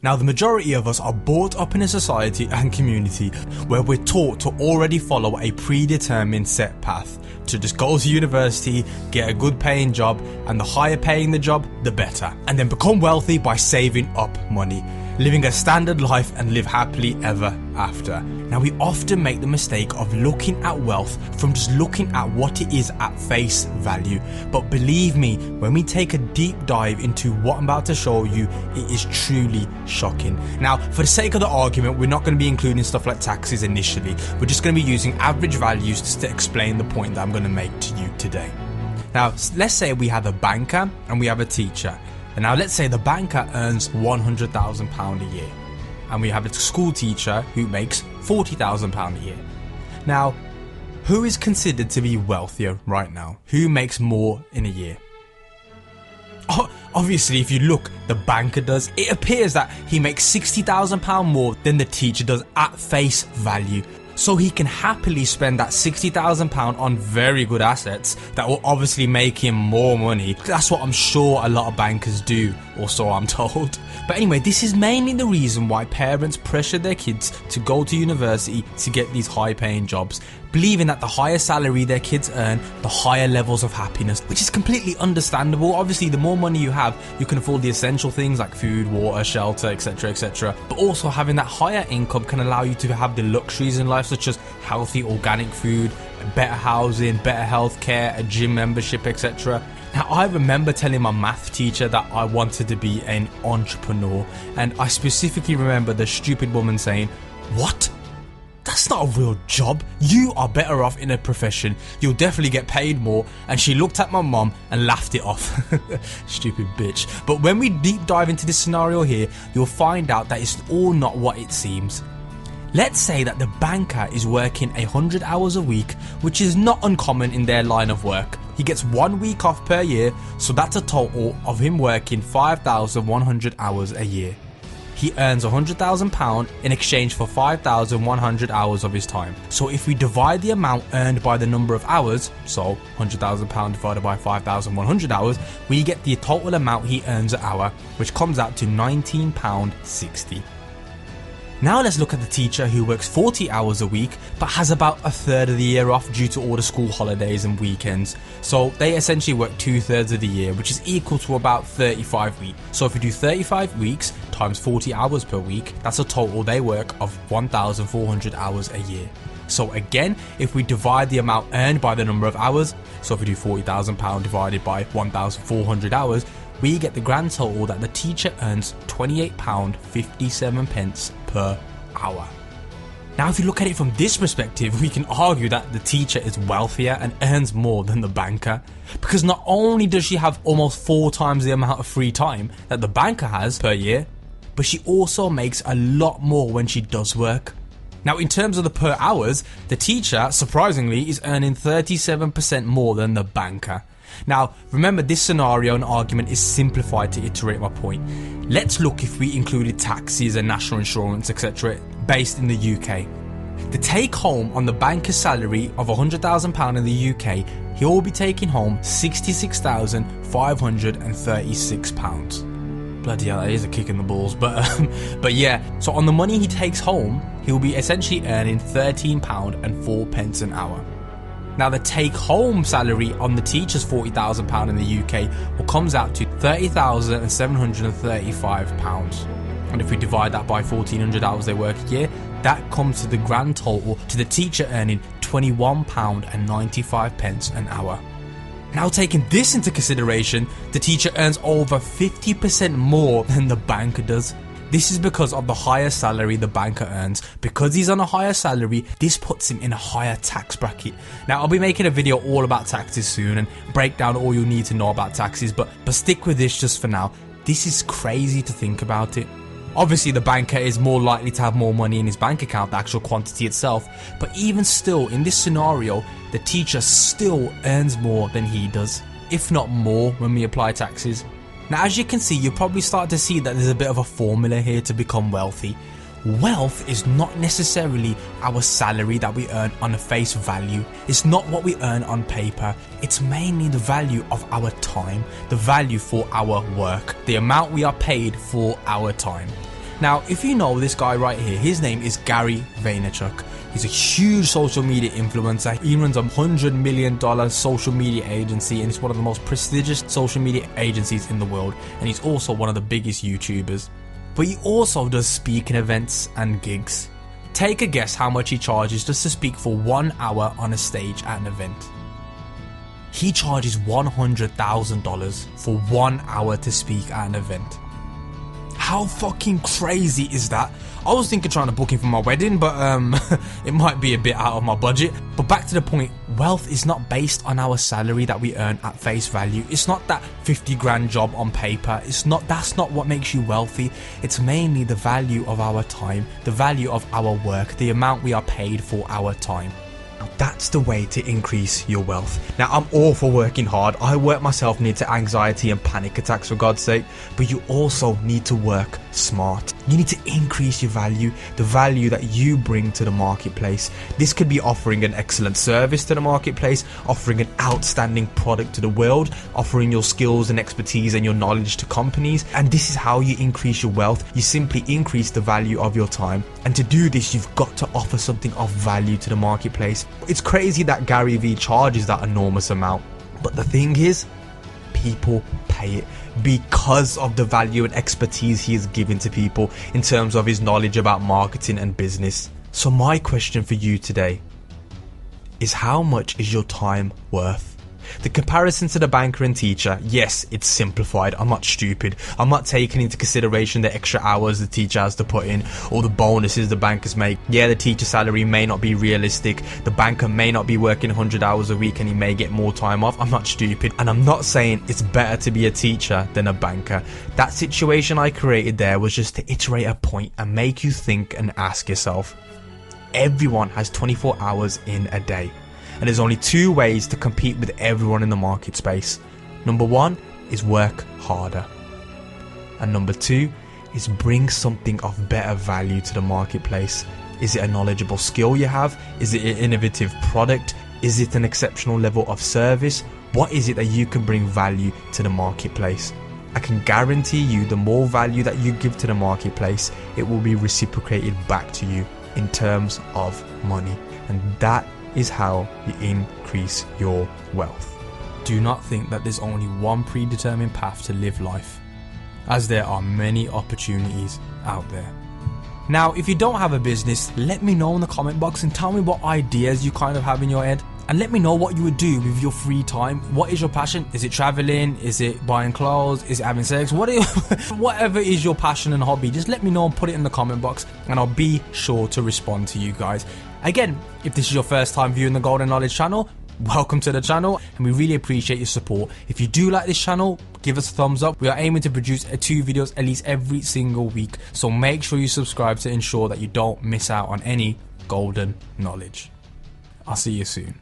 Now, the majority of us are brought up in a society and community where we're taught to already follow a predetermined set path, to just go to university, get a good paying job, and the higher paying the job, the better, and then become wealthy by saving up money, living a standard life and live happily ever after. Now, we often make the mistake of looking at wealth from just looking at what it is at face value. But believe me, when we take a deep dive into what I'm about to show you, it is truly shocking. Now, for the sake of the argument, we're not going to be including stuff like taxes initially. We're just going to be using average values just to explain the point that I'm going to make to you today. Now, let's say we have a banker and we have a teacher. And now let's say the banker earns £100,000 a year, and we have a school teacher who makes £40,000 a year. Now, who is considered to be wealthier right now? Who makes more in a year? Obviously, if you look, the banker does. It appears that he makes £60,000 more than the teacher does at face value. So he can happily spend that £60,000 on very good assets that will obviously make him more money. That's what I'm sure a lot of bankers do, or so I'm told. But anyway, this is mainly the reason why parents pressure their kids to go to university to get these high paying jobs, believing that the higher salary their kids earn, the higher levels of happiness, which is completely understandable. Obviously, the more money you have, you can afford the essential things like food, water, shelter, etc, etc. But also having that higher income can allow you to have the luxuries in life, such as healthy organic food, better housing, better healthcare, a gym membership, etc. Now, I remember telling my math teacher that I wanted to be an entrepreneur, and I specifically remember the stupid woman saying, "What? That's not a real job. You are better off in a profession. You'll definitely get paid more." And she looked at my mum and laughed it off. Stupid bitch. But when we deep dive into this scenario here, you'll find out that it's all not what it seems. Let's say that the banker is working 100 hours a week, which is not uncommon in their line of work. He gets 1 week off per year, so that's a total of him working 5,100 hours a year. He earns £100,000 in exchange for 5,100 hours of his time. So if we divide the amount earned by the number of hours, so £100,000 divided by 5,100 hours, we get the total amount he earns an hour, which comes out to £19.60. Now let's look at the teacher who works 40 hours a week but has about a third of the year off due to all the school holidays and weekends. So they essentially work 2/3 of the year, which is equal to about 35 weeks. So if we do 35 weeks times 40 hours per week, that's a total they work of 1,400 hours a year. So again, if we divide the amount earned by the number of hours, so if we do £40,000 divided by 1,400 hours, we get the grand total that the teacher earns £28.57 per hour. Now, if you look at it from this perspective, we can argue that the teacher is wealthier and earns more than the banker, because not only does she have almost 4 times the amount of free time that the banker has per year, but she also makes a lot more when she does work. Now, in terms of the per hours, the teacher, surprisingly, is earning 37% more than the banker. Now, remember, this scenario and argument is simplified to iterate my point. Let's look if we included taxes and national insurance, etc., based in the UK. The take home on the banker's salary of £100,000 in the UK, he will be taking home £66,536. Bloody hell, that is a kick in the balls, but yeah. So on the money he takes home, he'll be essentially earning £13.04 an hour. Now, the take-home salary on the teacher's £40,000 in the UK comes out to £30,735. And if we divide that by 1,400 hours they work a year, that comes to the grand total to the teacher earning £21.95 an hour. Now, taking this into consideration, the teacher earns over 50% more than the banker does. This is because of the higher salary the banker earns. Because he's on a higher salary, this puts him in a higher tax bracket. Now, I'll be making a video all about taxes soon and break down all you need to know about taxes, but stick with this just for now. This is crazy to think about it. Obviously, the banker is more likely to have more money in his bank account, the actual quantity itself, but even still, in this scenario, the teacher still earns more than he does, if not more when we apply taxes. Now, as you can see, you probably start to see that there's a bit of a formula here to become wealthy. Wealth is not necessarily our salary that we earn on a face value. It's not what we earn on paper. It's mainly the value of our time, the value for our work, the amount we are paid for our time. Now, if you know this guy right here, his name is Gary Vaynerchuk. He's a huge social media influencer. He runs a $100 million social media agency, and it's one of the most prestigious social media agencies in the world. And he's also one of the biggest YouTubers. But he also does speaking events and gigs. Take a guess how much he charges just to speak for 1 hour on a stage at an event. He charges $100,000 for 1 hour to speak at an event. How fucking crazy is that? I was thinking trying to book him for my wedding, but it might be a bit out of my budget. But back to the point, wealth is not based on our salary that we earn at face value. It's not that 50 grand job on paper. That's not what makes you wealthy. It's mainly the value of our time, the value of our work, the amount we are paid for our time. Now that's the way to increase your wealth. Now I'm all for working hard. I work myself near to anxiety and panic attacks, for God's sake. But you also need to work smart. You need to increase your value, the value that you bring to the marketplace. This could be offering an excellent service to the marketplace, offering an outstanding product to the world, offering your skills and expertise and your knowledge to companies. And this is how you increase your wealth. You simply increase the value of your time. And to do this, you've got to offer something of value to the marketplace. It's crazy that Gary Vee charges that enormous amount. But the thing is, people pay it because of the value and expertise he is giving to people in terms of his knowledge about marketing and business. So my question for you today is, how much is your time worth? The comparison to the banker and teacher, yes, it's simplified. I'm not stupid. I'm not taking into consideration the extra hours the teacher has to put in or the bonuses the bankers make. Yeah, the teacher salary may not be realistic. The banker may not be working 100 hours a week and he may get more time off. I'm not stupid. And I'm not saying it's better to be a teacher than a banker. That situation I created there was just to iterate a point and make you think and ask yourself. Everyone has 24 hours in a day. And there's only 2 ways to compete with everyone in the market space. Number 1 is work harder. And number 2 is bring something of better value to the marketplace. Is it a knowledgeable skill you have? Is it an innovative product? Is it an exceptional level of service? What is it that you can bring value to the marketplace? I can guarantee you the more value that you give to the marketplace, it will be reciprocated back to you in terms of money. And that is how you increase your wealth. Do not think that there's only one predetermined path to live life, as there are many opportunities out there. Now, if you don't have a business, let me know in the comment box and tell me what ideas you kind of have in your head. And let me know what you would do with your free time. What is your passion? Is it traveling? Is it buying clothes? Is it having sex? Whatever is your passion and hobby, just let me know and put it in the comment box and I'll be sure to respond to you guys. Again, if this is your first time viewing the Golden Knowledge channel, welcome to the channel and we really appreciate your support. If you do like this channel, give us a thumbs up. We are aiming to produce 2 videos at least every single week, so make sure you subscribe to ensure that you don't miss out on any golden knowledge. I'll see you soon.